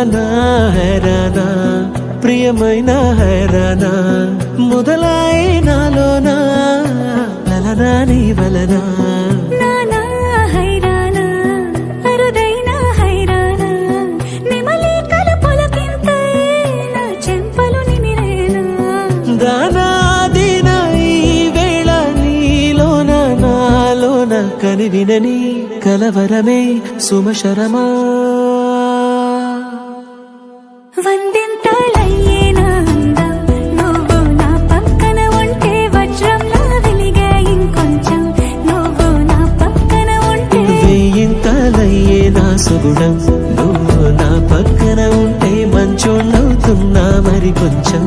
హైరానా హైరానా ప్రియమైన హైరానా మొదలై నాలోనా లలనా నీ వలనా కనివినని కలవరమే సుమశరమా వందింతలయ్యేనా అందం నువ్వు నా పక్కన ఉంటే వజ్రంలా వెలిగే ఇంకొంచెం నువ్వు నా పక్కన ఉంటే వేయింతలయ్యేనా సుగుణం నువ్వు నా పక్కన ఉంటే మంచోళ్ళవుతున్నా మరి కొంచెం